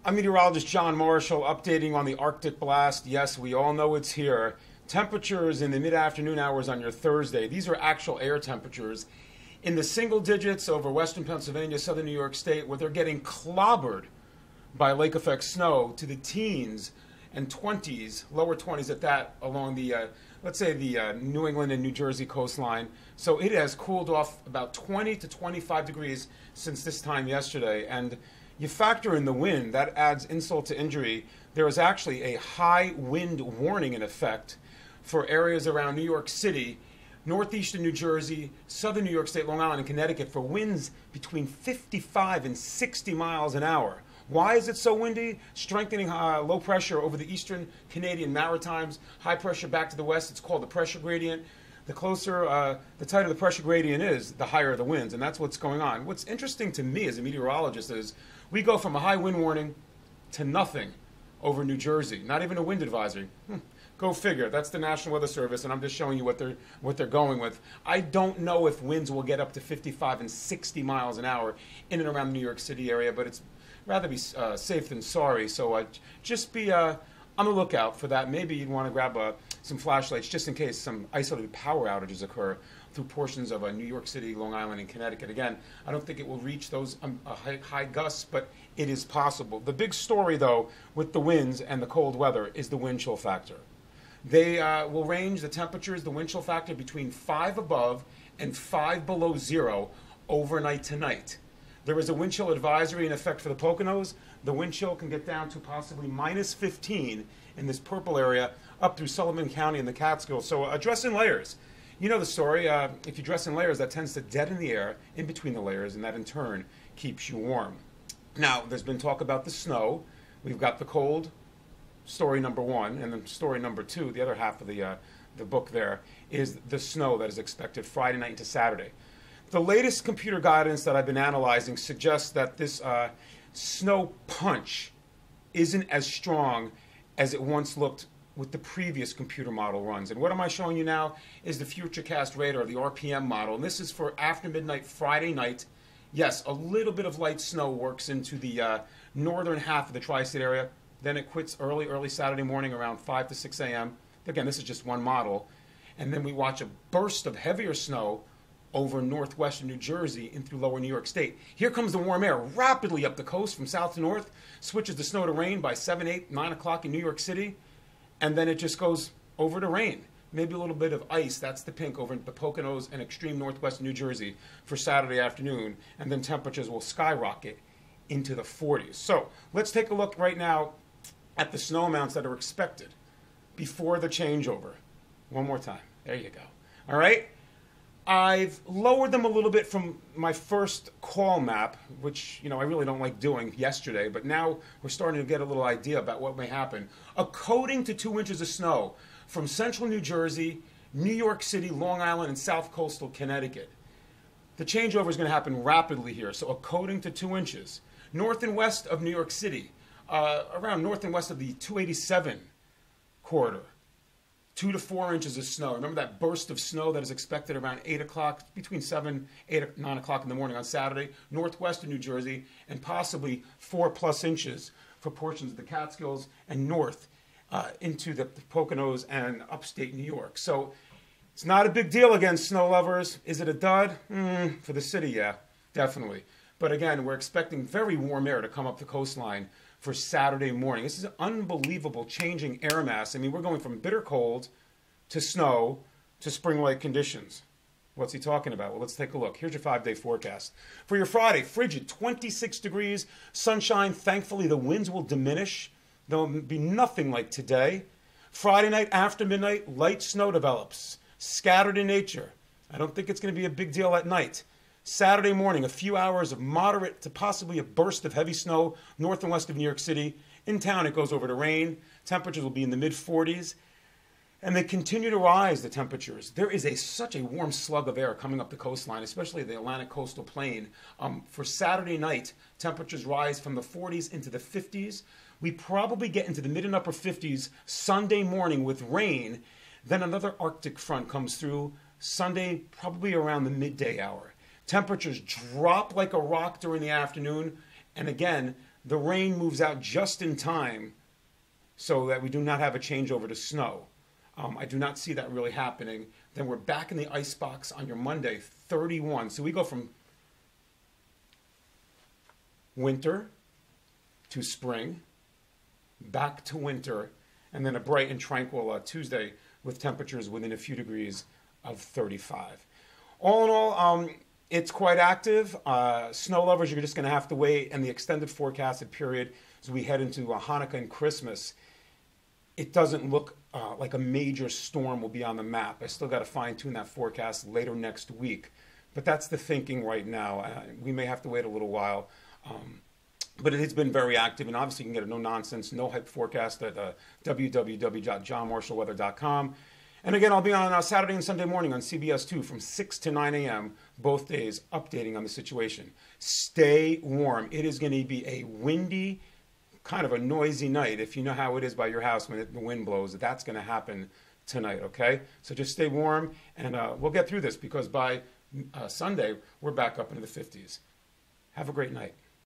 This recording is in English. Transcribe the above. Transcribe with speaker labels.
Speaker 1: I'm meteorologist John Marshall updating on the Arctic blast. Yes, we all know it's here. Temperatures in the mid-afternoon hours on your Thursday. These are actual air temperatures in the single digits over western Pennsylvania, southern New York State, where they're getting clobbered by lake effect snow, to the teens and 20s, lower 20s at that, along the, let's say, the New England and New Jersey coastline. So it has cooled off about 20 to 25 degrees since this time yesterday. And you factor in the wind, that adds insult to injury. There is actually a high wind warning in effect for areas around New York City, northeastern New Jersey, southern New York State, Long Island, and Connecticut for winds between 55 and 60 miles an hour. Why is it so windy? Strengthening low pressure over the eastern Canadian Maritimes, high pressure back to the west. It's called the pressure gradient. The closer, the tighter the pressure gradient is, the higher the winds, and that's what's going on. What's interesting to me as a meteorologist is we go from a high wind warning to nothing over New Jersey, not even a wind advisory. Go figure. That's the National Weather Service, and I'm just showing you what they're going with. I don't know if winds will get up to 55 and 60 miles an hour in and around the New York City area, but it's rather be safe than sorry. So just be on the lookout for that. Maybe you'd want to grab some flashlights just in case some isolated power outages occur through portions of New York City, Long Island, and Connecticut. Again, I don't think it will reach those high gusts, but it is possible. The big story, though, with the winds and the cold weather is the wind chill factor. They will range the temperatures, the wind chill factor, between 5 above and 5 below zero overnight tonight. There is a wind chill advisory in effect for the Poconos. The wind chill can get down to possibly minus 15 in this purple area up through Sullivan County and the Catskills. So dress in layers. You know the story. If you dress in layers, that tends to deaden the air in between the layers, and that in turn keeps you warm. Now, there's been talk about the snow. We've got the cold, story number one, and then story number two, the other half of the book there, is the snow that is expected Friday night into Saturday. The latest computer guidance that I've been analyzing suggests that this snow punch isn't as strong as it once looked with the previous computer model runs. And what am I showing you now is the Futurecast radar, the RPM model. And this is for after midnight Friday night. Yes, a little bit of light snow works into the northern half of the tri-state area. Then it quits early Saturday morning around 5 to 6 a.m. Again, this is just one model. And then we watch a burst of heavier snow over northwestern New Jersey and through lower New York State. Here comes the warm air rapidly up the coast from south to north, switches the snow to rain by 7, 8, 9 o'clock in New York City, and then it just goes over to rain. Maybe a little bit of ice, that's the pink, over in the Poconos and extreme northwestern New Jersey for Saturday afternoon, and then temperatures will skyrocket into the 40s. So let's take a look right now at the snow amounts that are expected before the changeover. One more time. There you go. All right? I've lowered them a little bit from my first call map, which, I really don't like doing yesterday, but now we're starting to get a little idea about what may happen. A coating to 2 inches of snow from central New Jersey, New York City, Long Island, and south coastal Connecticut. The changeover is going to happen rapidly here, so a coating to 2 inches. North and west of New York City, around north and west of the 287 corridor. 2 to 4 inches of snow. Remember that burst of snow that is expected around 8 o'clock, between 7, 8, 9 o'clock in the morning on Saturday, northwestern New Jersey, and possibly 4+ inches for portions of the Catskills and north into the Poconos and upstate New York. So it's not a big deal against snow lovers. Is it a dud? For the city, yeah, definitely. But again, we're expecting very warm air to come up the coastline for Saturday morning. This is an unbelievable changing air mass. I mean, we're going from bitter cold to snow to spring-like conditions. What's he talking about? Well, let's take a look. Here's your 5-day forecast. For your Friday, frigid, 26 degrees, sunshine. Thankfully, the winds will diminish. There'll be nothing like today. Friday night after midnight, light snow develops, scattered in nature. I don't think it's going to be a big deal at night. Saturday morning, a few hours of moderate to possibly a burst of heavy snow north and west of New York City. In town, it goes over to rain. Temperatures will be in the mid-40s. And they continue to rise, the temperatures. There is such a warm slug of air coming up the coastline, especially the Atlantic coastal plain. For Saturday night, temperatures rise from the 40s into the 50s. We probably get into the mid and upper 50s Sunday morning with rain. Then another Arctic front comes through Sunday, probably around the midday hour. Temperatures drop like a rock during the afternoon And again, the rain moves out just in time so that we do not have a changeover to snow. I do not see that really happening. Then we're back in the icebox on your Monday, 31. So we go from winter to spring, back to winter, and then a bright and tranquil Tuesday with temperatures within a few degrees of 35. All in all, it's quite active. Snow lovers, you're just going to have to wait. And the extended forecasted period as we head into Hanukkah and Christmas, it doesn't look like a major storm will be on the map. I still got to fine-tune that forecast later next week. But that's the thinking right now. We may have to wait a little while. But it has been very active, and obviously you can get a no-nonsense, no-hype forecast at www.johnmarshallweather.com. And again, I'll be on Saturday and Sunday morning on CBS2 from 6 to 9 a.m., both days, updating on the situation. Stay warm. It is going to be a windy, kind of a noisy night. If you know how it is by your house when the wind blows, that's going to happen tonight, okay? So just stay warm, and we'll get through this because by Sunday, we're back up into the 50s. Have a great night.